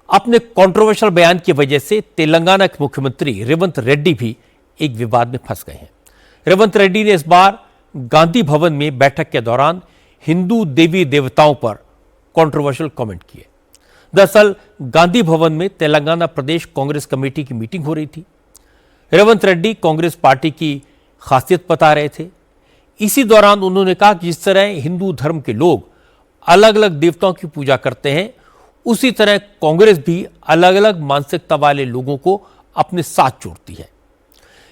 अपने कंट्रोवर्शियल बयान की वजह से तेलंगाना के मुख्यमंत्री रेवंत रेड्डी भी एक विवाद में फंस गए हैं। रेवंत रेड्डी ने इस बार गांधी भवन में बैठक के दौरान हिंदू देवी देवताओं पर कंट्रोवर्शियल कमेंट किए। दरअसल गांधी भवन में तेलंगाना प्रदेश कांग्रेस कमेटी की मीटिंग हो रही थी। रेवंत रेड्डी कांग्रेस पार्टी की खासियत बता रहे थे। इसी दौरान उन्होंने कहा कि जिस तरह हिंदू धर्म के लोग अलग अलग देवताओं की पूजा करते हैं, उसी तरह कांग्रेस भी अलग अलग मानसिकता वाले लोगों को अपने साथ जोड़ती है।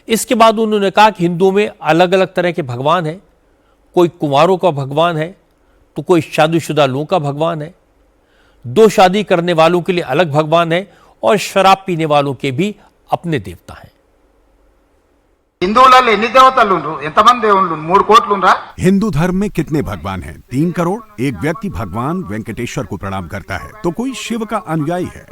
इसके बाद उन्होंने कहा कि हिंदुओं में अलग अलग तरह के भगवान हैं। कोई कुंवारों का भगवान है तो कोई शादीशुदा लोगों का भगवान है, दो शादी करने वालों के लिए अलग भगवान है और शराब पीने वालों के भी अपने देवता हैं। हिंदू धर्म में कितने भगवान हैं? 3 करोड़। एक व्यक्ति भगवान वेंकटेश्वर को प्रणाम करता है तो कोई शिव का अनुयायी है।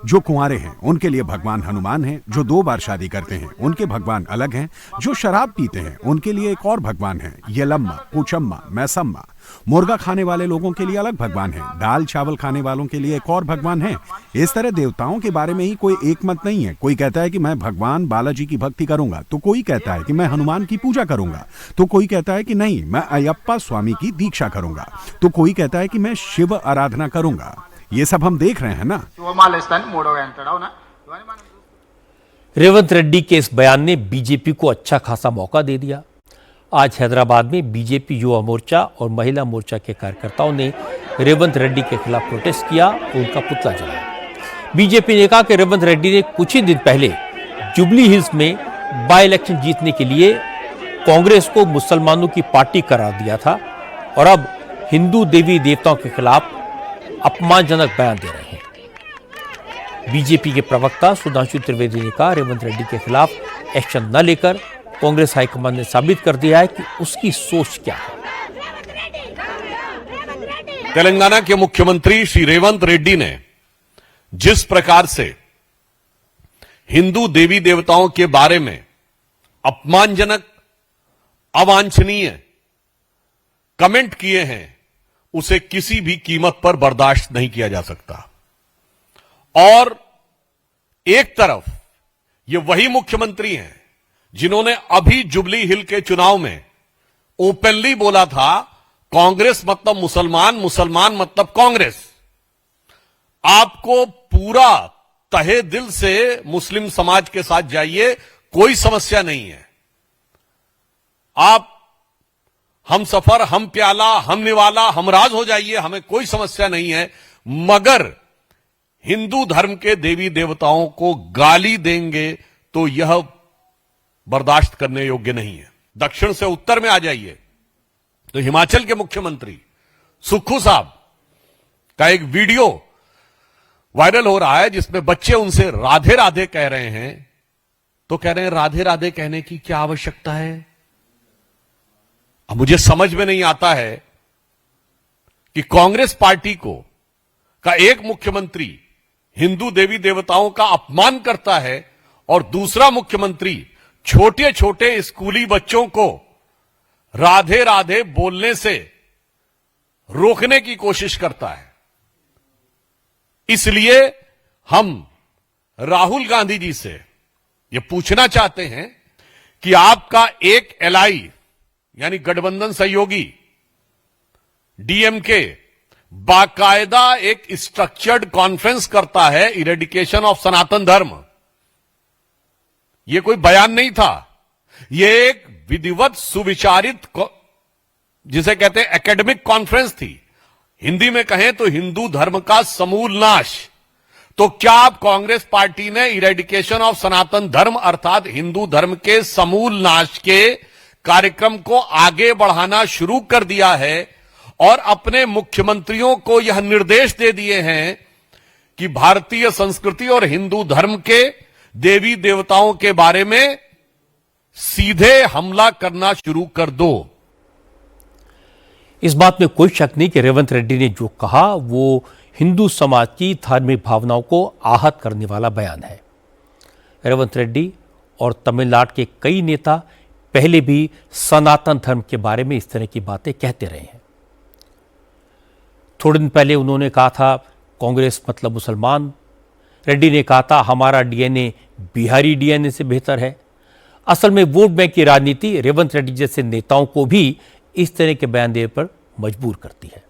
जो कुंवारे हैं उनके लिए भगवान हनुमान हैं। जो 2 बार शादी करते हैं उनके भगवान अलग हैं। जो शराब पीते हैं उनके लिए एक और भगवान है, येलम्मा, पूचम्मा, मैसम्मा। मुर्गा खाने वाले लोगों के लिए अलग भगवान है। दाल चावल खाने वालों के लिए एक और भगवान है। इस तरह देवताओं के बारे में ही कोई एक मत नहीं है। कोई कहता है कि मैं भगवान बालाजी की भक्ति करूंगा तो कोई कहता है कि मैं हनुमान की पूजा करूंगा तो कोई कहता है कि नहीं, मैं अयप्पा स्वामी की दीक्षा करूंगा तो कोई कहता है कि मैं शिव आराधना करूंगा। ये सब हम देख रहे हैं ना। रेवंत रेड्डी के इस बयान ने बीजेपी को अच्छा खासा मौका दे दिया। आज हैदराबाद में बीजेपी युवा मोर्चा और महिला मोर्चा के कार्यकर्ताओं ने रेवंत रेड्डी के खिलाफ प्रोटेस्ट किया और उनका पुतला जलाया। बीजेपी ने कहा कि रेवंत रेड्डी ने कुछ ही दिन पहले जुबली हिल्स में बाई इलेक्शन जीतने के लिए कांग्रेस को मुसलमानों की पार्टी करार दिया था और अब हिंदू देवी देवताओं के खिलाफ अपमानजनक बयान दे रहे हैं। बीजेपी के प्रवक्ता सुधांशु त्रिवेदी ने कहा, रेवंत रेड्डी के खिलाफ एक्शन न लेकर कांग्रेस हाईकमान ने साबित कर दिया है कि उसकी सोच क्या है। तेलंगाना के मुख्यमंत्री श्री रेवंत रेड्डी ने जिस प्रकार से हिंदू देवी देवताओं के बारे में अपमानजनक, अवांछनीय कमेंट किए हैं, उसे किसी भी कीमत पर बर्दाश्त नहीं किया जा सकता। और एक तरफ ये वही मुख्यमंत्री हैं जिन्होंने अभी जुबली हिल के चुनाव में ओपनली बोला था, कांग्रेस मतलब मुसलमान, मुसलमान मतलब कांग्रेस। आपको पूरा तहे दिल से मुस्लिम समाज के साथ जाइए, कोई समस्या नहीं है। आप हम सफर, हम प्याला, हम निवाला, हम राज हो जाइए, हमें कोई समस्या नहीं है। मगर हिंदू धर्म के देवी देवताओं को गाली देंगे तो यह बर्दाश्त करने योग्य नहीं है। दक्षिण से उत्तर में आ जाइए तो हिमाचल के मुख्यमंत्री सुक्खू साहब का एक वीडियो वायरल हो रहा है जिसमें बच्चे उनसे राधे राधे कह रहे हैं। तो कह रहे हैं राधे राधे कहने की क्या आवश्यकता है। अब मुझे समझ में नहीं आता है कि कांग्रेस पार्टी का एक मुख्यमंत्री हिंदू देवी देवताओं का अपमान करता है और दूसरा मुख्यमंत्री छोटे छोटे स्कूली बच्चों को राधे राधे बोलने से रोकने की कोशिश करता है। इसलिए हम राहुल गांधी जी से यह पूछना चाहते हैं कि आपका एक एलआई यानी गठबंधन सहयोगी डीएमके बाकायदा एक स्ट्रक्चर्ड कॉन्फ्रेंस करता है इरेडिकेशन ऑफ सनातन धर्म। यह कोई बयान नहीं था, यह एक विधिवत सुविचारित जिसे कहते हैं एकेडमिक कॉन्फ्रेंस थी। हिंदी में कहें तो हिंदू धर्म का समूल नाश। तो क्या आप कांग्रेस पार्टी ने इरेडिकेशन ऑफ सनातन धर्म अर्थात हिंदू धर्म के समूल नाश के कार्यक्रम को आगे बढ़ाना शुरू कर दिया है और अपने मुख्यमंत्रियों को यह निर्देश दे दिए हैं कि भारतीय संस्कृति और हिंदू धर्म के देवी देवताओं के बारे में सीधे हमला करना शुरू कर दो। इस बात में कोई शक नहीं कि रेवंत रेड्डी ने जो कहा वो हिंदू समाज की धार्मिक भावनाओं को आहत करने वाला बयान है। रेवंत रेड्डी और तमिलनाडु के कई नेता पहले भी सनातन धर्म के बारे में इस तरह की बातें कहते रहे हैं। थोड़े दिन पहले उन्होंने कहा था कांग्रेस मतलब मुसलमान, रेड्डी ने कहा था, हमारा डीएनए बिहारी डीएनए से बेहतर है। असल में वोट बैंक की राजनीति रेवंत रेड्डी जैसे नेताओं को भी इस तरह के बयान देने पर मजबूर करती है।